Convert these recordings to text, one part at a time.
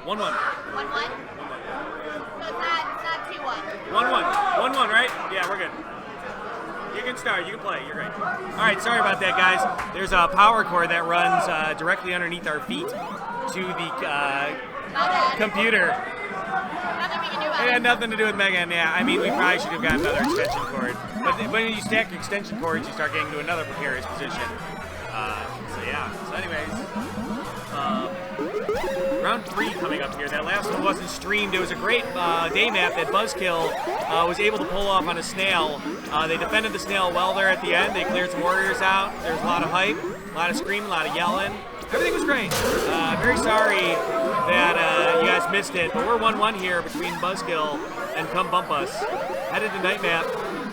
1-1. 1-1? So it's not 2-1. 1-1. 1-1, right? Yeah, we're good. You can start. You can play. You're great. All right. Sorry about that, guys. There's a power cord that runs directly underneath our feet to the computer. Nothing we can do about It it. had nothing to do with Megan. Yeah, I mean, we probably should have gotten another extension cord. But when you stack extension cords, you start getting to another precarious position. So yeah. So anyways, round 3 coming up here. That last one wasn't streamed. It was a great day map that Buzzkill was able to pull off on a snail. They defended the snail well there at the end. They cleared some warriors out. There was a lot of hype, a lot of screaming, a lot of yelling. Everything was great. Very sorry that you guys missed it, but we're 1-1 here between Buzzkill and Come Bump Us. Headed to night map.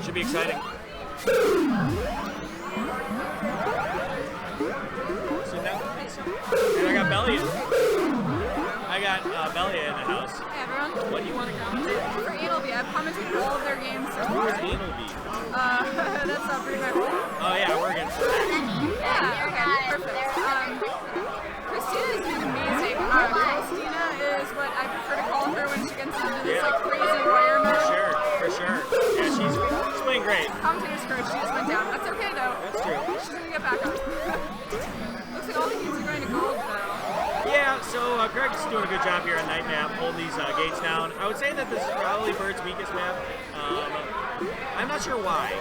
Should be exciting. So now, and I got Belly. I got Belly in the house. Hey everyone. What do you want to commentate? For Analby, I've commented all of their games so Who far. is Analby? That's not pretty much. Oh yeah, we're against her. Yeah, okay, perfect. Christina is doing amazing. Christina is what I prefer to call her when she gets into this like crazy warrior mode. For sure. Yeah, she's playing great. Commentator's courage, she just went down. That's okay though. That's true. She's gonna get back up. Looks like all the games are going to gold though. Yeah, so Greg's doing a good job here on night map, holding these gates down. I would say that this is probably Bird's weakest map. I'm not sure why.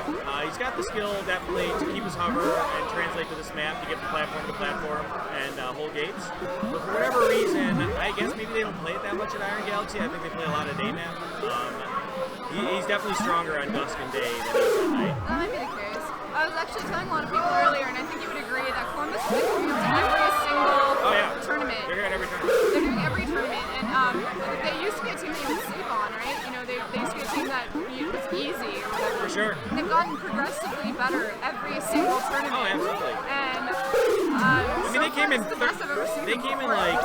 He's got the skill definitely to keep his hover and translate to this map to get from platform to platform and hold gates. But for whatever reason, I guess maybe they don't play it that much at Iron Galaxy. I think they play a lot of day map. He's definitely stronger on Dusk and Day than he is on night. That might be the case. I was actually telling a lot of people earlier, and I think you would agree that Columbus is doing every single tournament. They're here at every tournament. They're doing every tournament, and they used to be a team that you would sleep on, right? You know, they used to be a team that was easy or whatever. For sure. And they've gotten progressively better every single tournament. Oh, absolutely. And I mean, they came in. the best I've ever seen. They came in like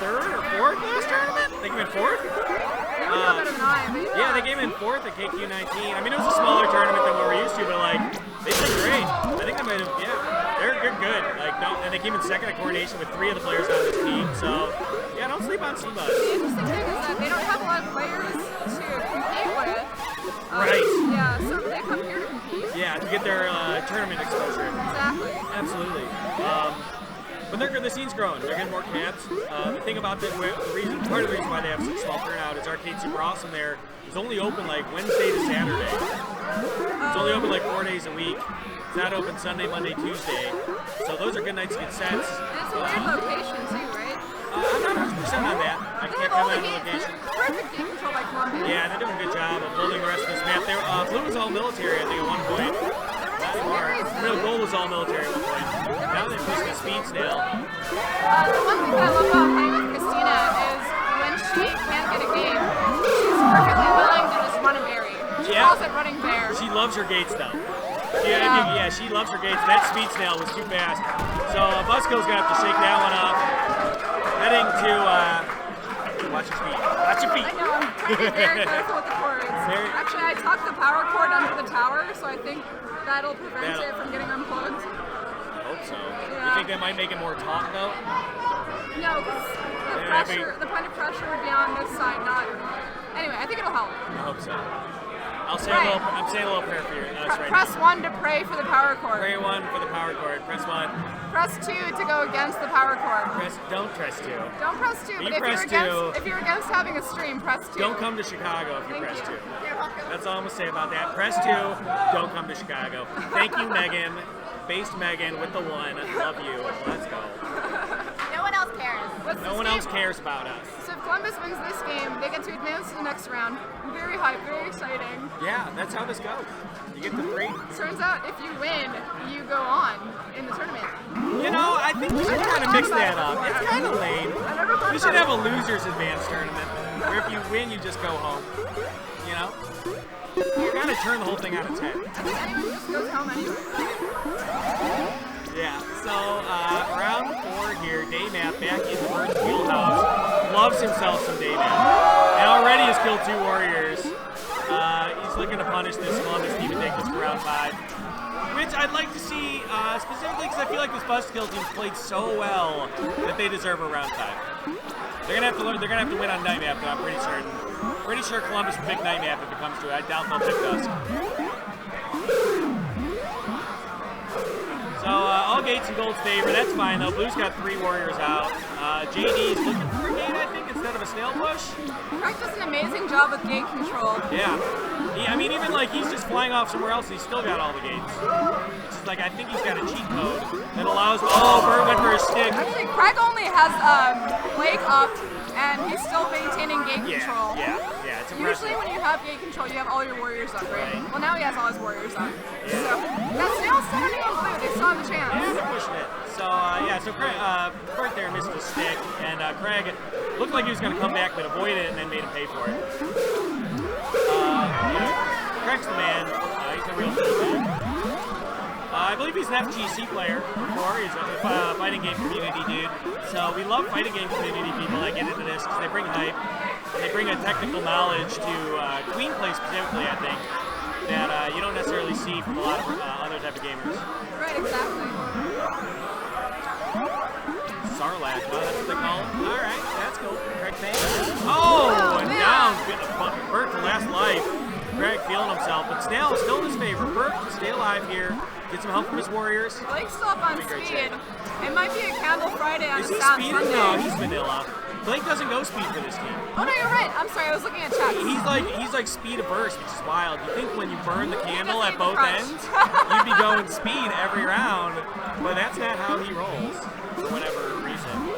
3rd or 4th last tournament. They came in 4th. They were better than I. But Yeah, they came in 4th at KQ19. I mean, it was a smaller tournament than what we're used to, but like they did great. I think they might have. Yeah, they're good. Like, and they came in 2nd at coordination with 3 of the players on this team. So yeah, don't sleep on Seabuzz. The interesting thing is that they don't have a lot of players to compete with. Right. Yeah, so they come here to compete. Yeah, to get their tournament exposure. Exactly. Absolutely. But the scene's growing. They're getting more camps. The thing about part of the reason why they have such small turnout is Arcade Super Awesome there is only open like Wednesday to Saturday. It's only open like 4 days a week. It's not open Sunday, Monday, Tuesday. So those are good nights to get sets. And it's a weird location too, right? I'm not 100% on that. I can't comment on the location. Perfect game control by Columbus. Yeah, they're doing a good job of building the rest of this map. Blue was all military, I think, at one point. Real Gold was all military at one point. Now they're pushing the speed snail. The one thing I love about playing with Christina is when she can't get a game, she's perfectly willing to just run a berry. She calls it running bear. She loves her gates, though. Yeah, she loves her gates. That speed snail was too fast. So Buzzkill's going to have to shake that one up. Heading to, watch your feet. Watch your feet. I know, I'm trying to be very careful with the cords. Actually, I tucked the power cord under the tower, so I think that'll prevent it from getting unplugged. I hope so. Yeah. You think that might make it more taut, though? No, because the point of pressure would be on this side, not... Anyway, I think it'll help. I hope so. I'm saying a little prayer for you. Press 1 to pray for the power cord. Pray 1 for the power cord. Press 1. Press 2 to go against the power cord. Don't press 2. Don't press 2, but if you're against having a stream, press 2. Don't come to Chicago if you press 2. That's all I'm going to say about that. Press 2, don't come to Chicago. Thank you, Megan. Based Megan with the 1. Love you. Let's go. No one else cares. No one else cares about us. So if Columbus wins this game, they get to advance to the next round. Very hype, very exciting. Yeah, that's how this goes. You get the 3. Turns out if you win, you go on in the tournament. You know, I think we should kind of mix that up. It's kind of lame. We should have a loser's advance tournament where if you win, you just go home. You know? You kind of turn the whole thing on its head. I think anyone just goes home anyway. Yeah, so round 4 here, Daymap back in the Bird's wheelhouse. Loves himself some Daymap. And already has killed 2 warriors. He's looking to punish this Columbus team and take this for round 5. I'd like to see, specifically because I feel like this Buzzkill team played so well that they deserve a round tie. They're gonna have to they're gonna have to win on night map, but I'm pretty certain. Pretty sure Columbus will pick night map if it comes to it. I doubt they'll pick Dusk. So all Gates in Gold's favor. That's fine though. Blue's got 3 warriors out. JD's looking for a gate, I think, instead of a snail push. Craig does an amazing job with gate control. Yeah. I mean, even like he's just flying off somewhere else, he's still got all the gates. It's just like I think he's got a cheat code that allows. Oh, Bird went for his stick. Actually, Craig only has Blake up, and he's still maintaining gate control. Yeah, it's impressive. Usually when you have gate control, you have all your warriors up, right? Right. Well, now he has all his warriors up. Yeah. So that's now starting on blue. They still have a chance. Yeah, they're pushing it. So so Craig, Bert there missed a stick, and Craig looked like he was going to come back, but avoided it, and then made him pay for it. Craig's the man. He's a real man. I believe he's an FGC player before. He's a fighting game community dude. So we love fighting game community people that get into this because they bring hype. They bring a technical knowledge to Queen play specifically, I think, that you don't necessarily see from a lot of other type of gamers. Right, exactly. Sarlacc, well, that's what they call him. All right, that's cool. Craig Payne. Oh, and down. Bert to last life. Craig feeling himself, but Snail is still in his favor. Bert can stay alive here. Get some help from his warriors. Blake's still up on speed. It might be a Candle Friday on Is he Sad speeding? Sunday. No, he's vanilla. Blake doesn't go speed for this team. Oh no, you're right. I'm sorry, I was looking at chat. He's like speed of burst, which is wild. You think when you burn the candle at both Crush. ends, you'd be going speed every round, but that's not how he rolls for whatever reason.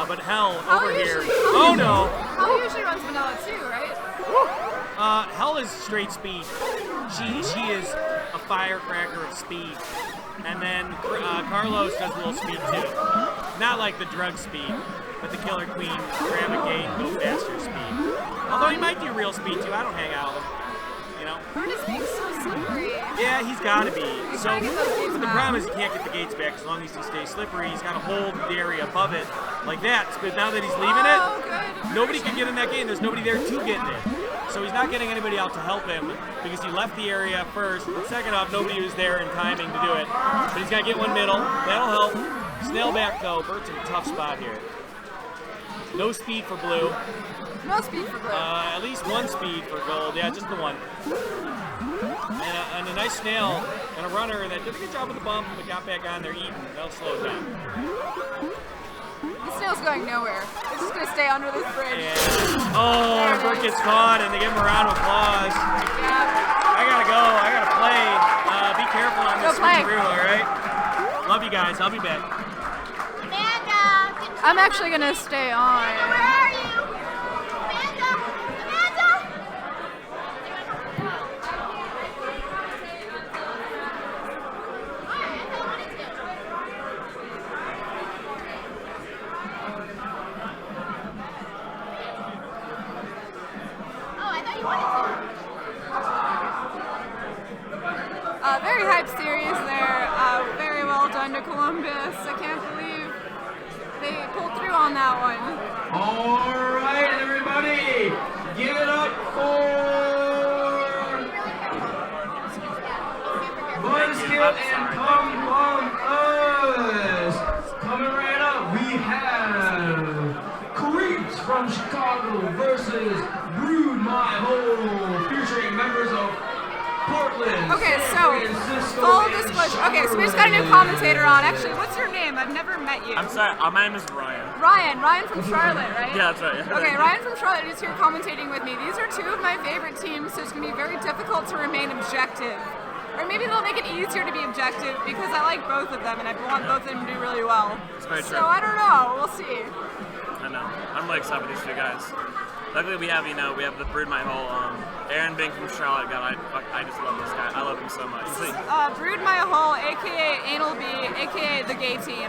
But Hell over here. Oh no! Hell usually runs vanilla too, right? Hell is straight speed. She is a firecracker of speed. And then Carlos does a little speed too. Not like the drug speed, but the Killer Queen grab a gate and go faster speed. Although he might do real speed too. I don't hang out with him. You know? Bird is being so slippery. Yeah, he's got to be. So trying to get those gates the back. problem is he can't get the gates back as long as he stays slippery. He's got to hold the area above it like that. But now that he's leaving Oh, it, good. nobody can get in that gate. And there's nobody there to get in it. So he's not getting anybody out to help him because he left the area first. And second off, nobody was there in timing to do it. But he's got to get one middle. That'll help. Snail back though. Bert's in a tough spot here. No speed for blue. No speed for Blue. At least one speed for gold. Yeah, just the one. And a nice snail and a runner that did a good job with the bump but got back on there eating. That'll slow it down. The snail's going nowhere. It's just gonna stay under this bridge. Yeah. Oh, Bert gets caught and they give him a round of applause. Yeah. I gotta go. I gotta play. Be careful on this Go play. through, all right? Love you guys. I'll be back. Amanda! I'm actually gonna stay on. Where are you? Amanda! Amanda! Why? I thought I wanted to. Oh, I thought you wanted to. Very hype series there. Very well done to Columbus. I can't believe they pulled through on that one. All right, everybody, give it up for Buzzkill and Columbus. Coming right up, we have Creeps from Chicago versus Brood My Hole, featuring members of Portland. Okay, San so Francisco, full and disclosure. Okay, so we just Charlotte. got a new commentator on. Actually, what's your name? I've never met you. I'm sorry, my name is Ryan. Ryan from Charlotte, right? Yeah, that's right. Okay, Ryan from Charlotte is here commentating with me. These are two of my favorite teams, so it's going to be very difficult to remain objective. Or maybe they'll make it easier to be objective because I like both of them and I want both of them to do really well. very So true. I don't know. We'll see. I know. I'm really excited for these two guys. Luckily, we have the Brood My Hole. Aaron being from Charlotte, God, I just love this guy. I love him so much. Brood My Hole, aka Anal B, aka the gay team.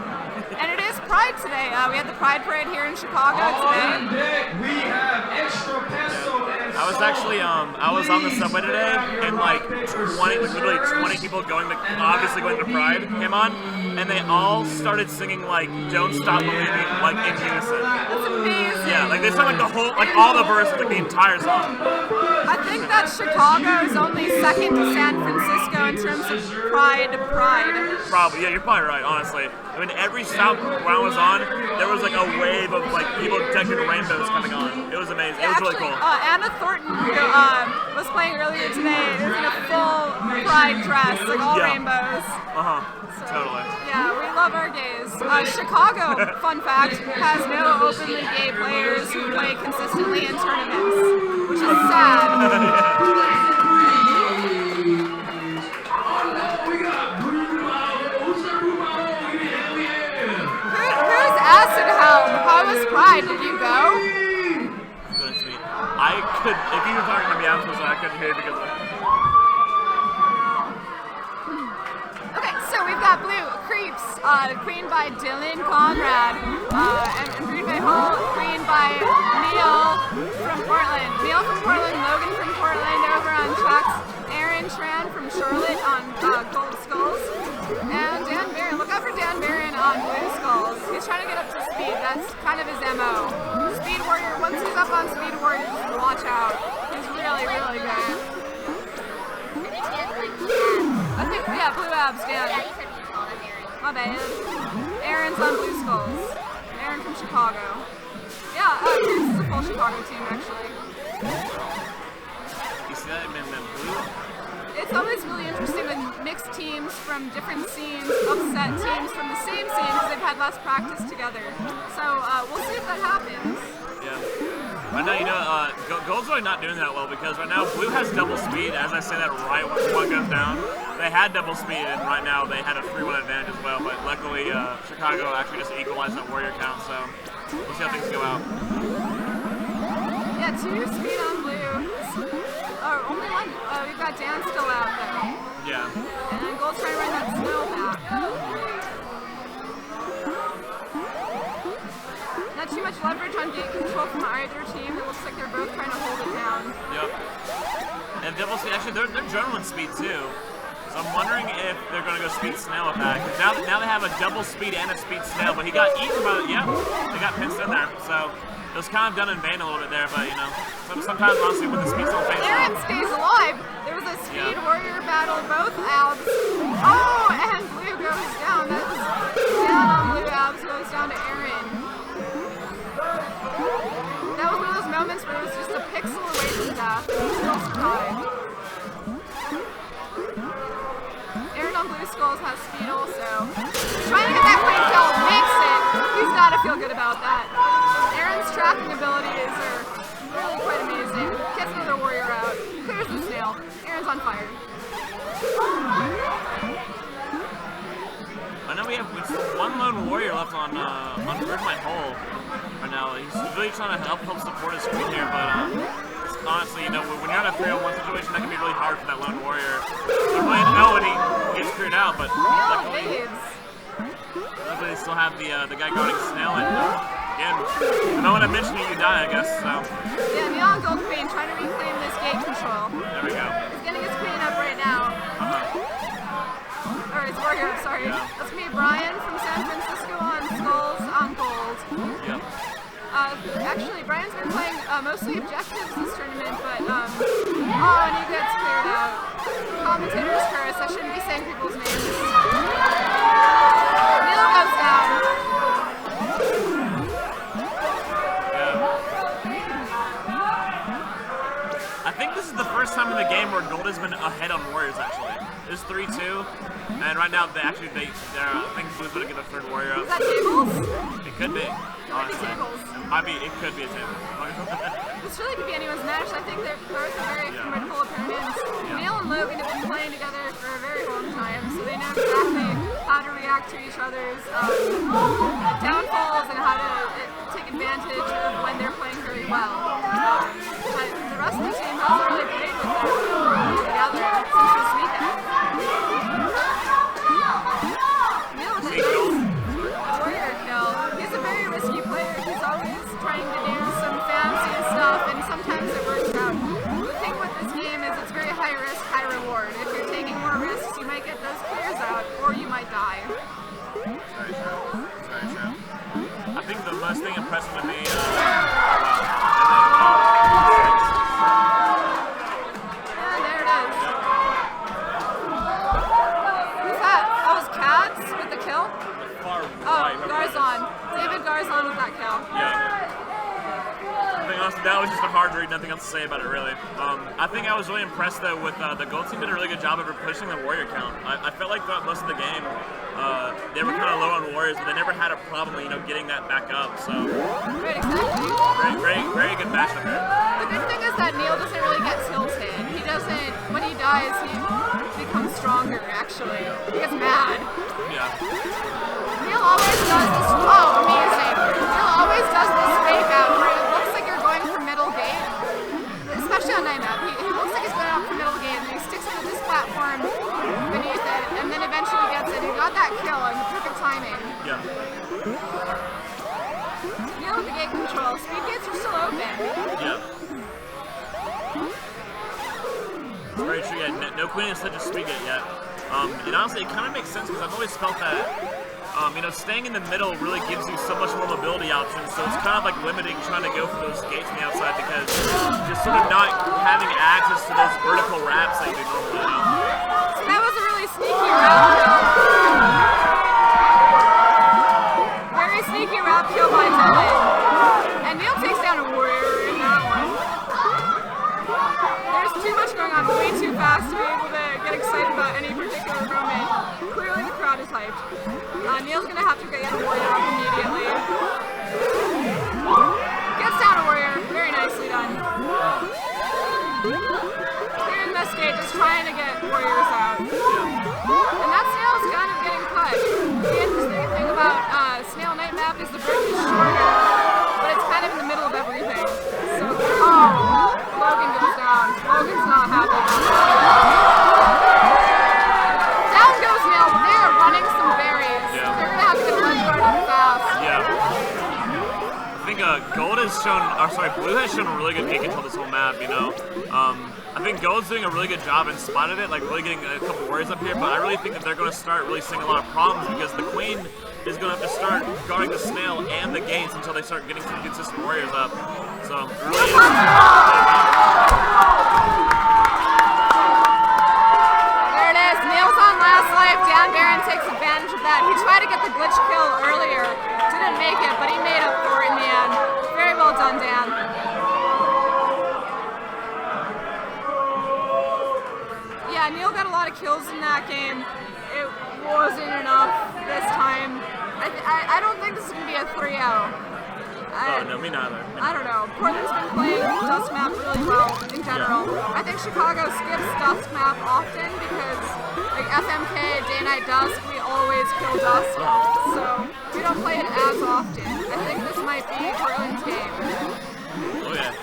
And it is Pride today. We had the Pride Parade here in Chicago On today. deck, we have Extra Pesto and I was actually I was on the subway today, and like literally 20 people obviously going to Pride came on, and they all started singing like "Don't Stop Believing" like in unison. That's amazing. Yeah, like they sang like the whole, like all the verses, like the entire song. I think that Chicago is only second to San Francisco in terms of pride. Probably, yeah, you're probably right, honestly. I mean, every stop when I was on, there was like a wave of like people decked in rainbows coming on. It was amazing. It was really cool. Anna Thornton was playing earlier today in a full pride dress, like all rainbows. Totally. Yeah, we love our gays. Chicago, fun fact, has no openly gay players who play consistently in tournaments, which is sad. Who's Acid Helm? How was Pride? Did you go? Goodness me. I could, if you were talking to me afterwards, I couldn't hear because of that. Okay, so we've got Blue Creeps, queen by Dylan Conrad, and Green Bay Hole, queen by Neil from Portland. Neil from Portland, Logan from Portland over on Chucks, Aaron Tran from Charlotte on Gold Skulls, and Dan Barron. Look out for Dan Barron on Blue Skulls. He's trying to get up to speed. That's kind of his MO. Speed Warrior, once he's up on Speed Warrior, just watch out. He's really, really good. I think, yeah, Blue Abs, Dan. Yeah, you said you called him Aaron. My bad. Aaron's on Blue Skulls. Aaron from Chicago. Yeah, this is a full Chicago team, actually. You see that in Blue? It's always really interesting when mixed teams from different scenes upset teams from the same scene because they've had less practice together. So we'll see if that happens. Yeah. Right now, you know, Gold's really not doing that well because right now Blue has double speed. As I say that right when one goes down, they had double speed, and right now they had a 3-1 advantage as well. But luckily, Chicago actually just equalized that warrior count. So we'll see how things go out. Yeah, 2 speed on Blue. Only one. We've got Dan still out though. Yeah. And then Gold's trying to run that snow back. Not too much leverage on gate control from either team. It looks like they're both trying to hold it down. Yep. And double speed, actually, they're adrenaline speed too. So I'm wondering if they're going to go speed snail attack. Now they have a double speed and a speed snail, but he got eaten by, they got pinched in there. So it was kind of done in vain a little bit there, but you know, sometimes honestly with the speed snail face Aaron stays alive. There was a speed warrior battle, both abs. Oh, and Blue goes down. That was down on Blue abs, goes down to Aaron. That was one of those moments where it was just a pixel away from death. He still survived. Aaron on Blue Skulls has speed also. Trying to get that quick kill, makes it. He's got to feel good about that. Aaron's tracking abilities are really quite amazing. Gets another warrior out. Clears the snail. Aaron's on fire. I know we have one lone warrior left on Bridge My Hole right now. He's really trying to help support his screen here, but honestly, you know, when you're in a 3-on-1 situation, that can be really hard for that lone warrior. They're playing and he gets screwed out, but luckily they still have the guy guarding Snail, and again, the moment I mention you die, I guess, so. Yeah, Neon Gold Queen trying to reclaim this gate control. There we go. He's getting his queen up right now. Or his warrior, sorry. Yeah. That's gonna be Brian from San Francisco on Skulls on Gold. Yep. Actually, Brian's been playing mostly objectives this tournament, but and he gets cleared out. Commentator's curse. I shouldn't be saying people's names. Neil goes down. Yeah. I think this is the first time in the game where Gold has been ahead on Warriors, actually. It's 3-2, and right now I think Blue's going to get the third warrior up. Is that tables? It could be. Honestly. It could be a table. This really could be anyone's match. I think they're both very formidable opponents. Neil and Logan have been playing together for a very long time, so they know exactly how to react to each other's downfalls and how to take advantage of when they're playing very well. But the rest of the team hasn't really played with them together since this weekend. Neil with a warrior kill. He's a very risky player. He's always trying to do some fancy stuff, and sometimes it works out. might die. Very true. Very true. I think the most thing impressive to me. There it is. Who's that? Oh, it's Cads with the kill? Far Oh, right. Garzon. David Garzon with that kill. Yeah. I think honestly, that was just a hard read, nothing else to say about it really. I think I was really impressed though with the gold team did a really good job of pushing the warrior count. I felt like throughout most of the game, they were kind of low on warriors, but they never had a problem, getting that back up. So Right, exactly. very good matchup there. The good thing is that Neil doesn't really get tilted. He doesn't, when he dies, he becomes stronger actually. He gets mad. Yeah. Neil always does this, oh amazing. Neil always does this fake out where it looks like you're going for middle gate. Especially on Night Map. He looks like he's going out for middle gate and then he sticks it to this platform beneath it and then eventually gets it. He got that kill in the perfect timing. Yeah. Neil with the gate control. Speed gates are still open. Yeah. It's very true. Yeah. No queen is such a speed gate yet. And honestly, it kind of makes sense because I've always felt that, staying in the middle really gives you so much more mobility options. So it's kind of like limiting trying to go for those gates on the outside because just sort of not having access to those vertical wraps that you do normally. So that was a really sneaky route kill. Very sneaky route kill by Dylan. And Neil takes down a warrior in that one. There's too much going on, way too fast to be able to get excited about any particular moment. Clearly the crowd is hyped. Neil's gonna have to get a warrior up immediately. Gets down a warrior, very nicely done. Clearing this gate, just trying to get warriors out. And that snail's kind of getting cut. The interesting thing about Snail Night Map is the bridge is shorter, but it's kind of in the middle of everything. So, Logan goes down. Logan's not happy. Down goes Snail, but they are running some berries. Yeah. They're gonna have to get ledge guard up fast. Yeah. I think Gold has shown, Blue has shown a really good gate control this whole map, I think Gold's doing a really good job and spotted it, like really getting a couple warriors up here, but I really think that they're going to start really seeing a lot of problems because the Queen is going to have to start guarding the snail and the gates until they start getting some consistent warriors up. So, it really is. There it is, Neil's on last life, Dan Baron takes advantage of that. He tried to get the glitch kill earlier, didn't make it, but he made up for it in the end. Very well done, Dan. Yeah, Neil got a lot of kills in that game. It wasn't enough this time. I don't think this is going to be a 3-0. Oh, no, me neither. I don't know. Portland's been playing Dust Map really well in general. Yeah. I think Chicago skips Dust Map often because, like FMK, Day Night Dusk, we always kill Dust. So we don't play it as often. I think this might be Portland's game. Oh, yeah.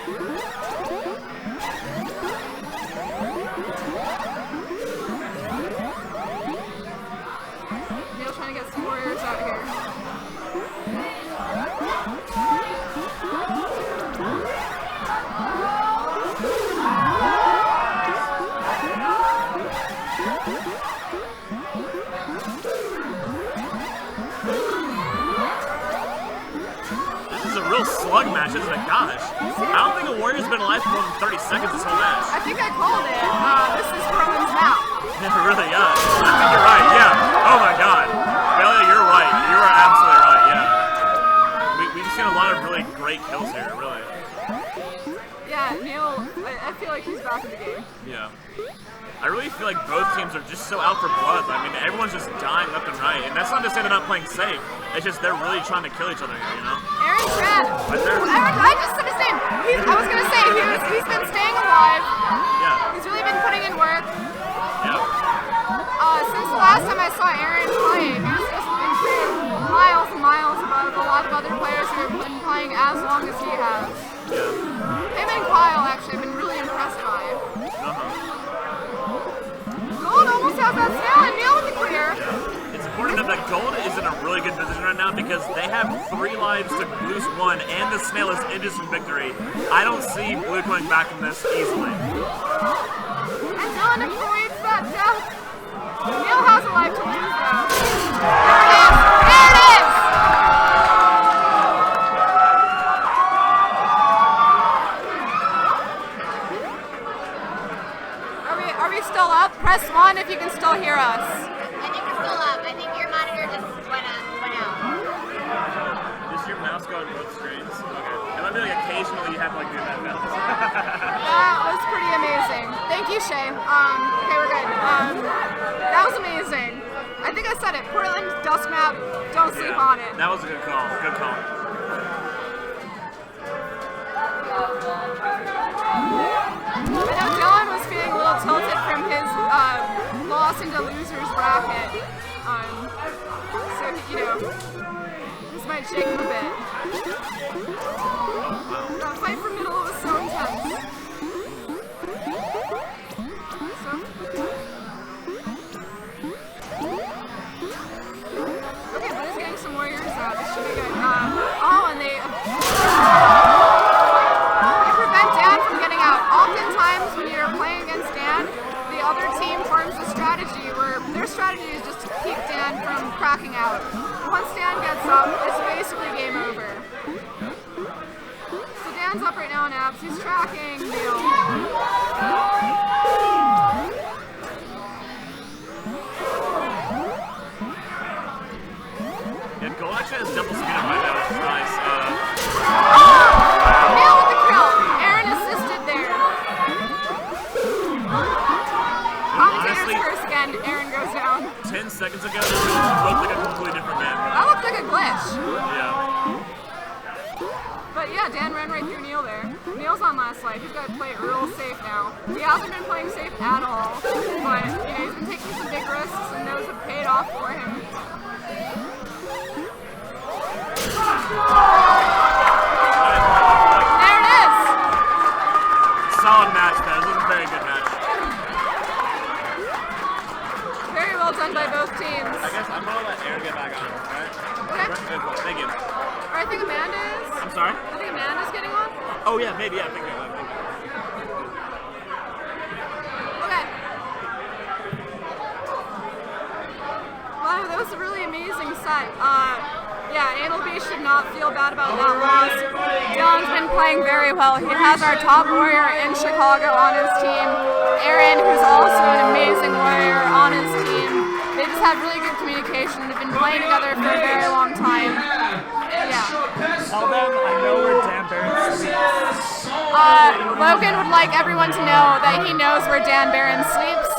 Neil trying to get some warriors out here. Real slug match, isn't it? Gosh. I don't think a warrior's been alive for more than 30 seconds this whole match. I think I called it. This is Roman's map. Yeah, really, yeah. I think you're right, yeah. Oh my god. Belia, you're right. You are absolutely right, yeah. We've seen a lot of really great kills here, really. Yeah, Neil, I feel like he's back in the game. Yeah. I really feel like both teams are just so out for blood. I mean, everyone's just dying left and right. And that's not to say they're not playing safe. It's just they're really trying to kill each other here, Aaron Trent. Right there. I just said his name. I was going to say, he's been staying alive. Yeah. He's really been putting in work. Yeah. Since the last time I saw Aaron play, he's just been playing miles and miles above a lot of other players who have been playing as long as he has. Yeah. Him and Kyle, actually, I've been really impressed by. Gold almost has that snail and Neil with the clear. Yeah. It's important to note that Gold is in a really good position right now because they have 3 lives to Blue's 1 and the snail is inches from victory. I don't see Blue coming back from this easily. And Dylan avoids that death. Neil has a life to lose though. There it is! There it is! Are we still up? Press 1 if you can still hear us. I think we're still up. I think your monitor just went out. Does your mouse go on both screens? Okay. It might be like occasionally you have to like do that balance. That was pretty amazing. Thank you, Shay. Okay, we're good. That was amazing. I think I said it. Portland, dust map, don't sleep on it. That was a good call. Good call. I know Dylan was feeling a little tilted from his loss into losers bracket. So, you know, this might shake him a bit. That fight for middle was so intense. Okay, but he's getting some warriors out. This should be good. Oh, and they prevent Dan from getting out. Oftentimes, when you're playing against Dan, the other team forms a strategy where their strategy is just to keep Dan from cracking out. Once Dan gets up, it's basically game over. So Dan's up right now on apps. He's tracking Neil. And Cole actually has double speed up right now, which is nice. Neil with the kill. Aaron assisted there. Commentators Honestly, curse again. Aaron goes down. 10 seconds ago, this looked like a completely different game. That looked like a glitch. Yeah. But yeah, Dan ran right through Neil there. Neil's on last life. He's got to play it real safe now. He hasn't been playing safe at all. But, you know, he's been taking some big risks and those have paid off for him. There it is! Solid match, though. This was a very good match. Very well done by both teams. I guess I'm gonna let Aaron get back on, alright? Okay. Good one. Thank you. Or I think Amanda is. I'm sorry? I think Amanda's getting on. Oh, yeah, maybe. Yeah, I think so. Okay. Wow, that was a really amazing set. Yeah, Anal B should not feel bad about that loss. Dylan's been playing very well. He has our top warrior in Chicago on his team. Aaron, who's also an amazing warrior, on his team. They just have really good communication. They've been playing together for a very long time. Yeah. Tell them I know where Dan Barron sleeps. Logan would like everyone to know that he knows where Dan Barron sleeps.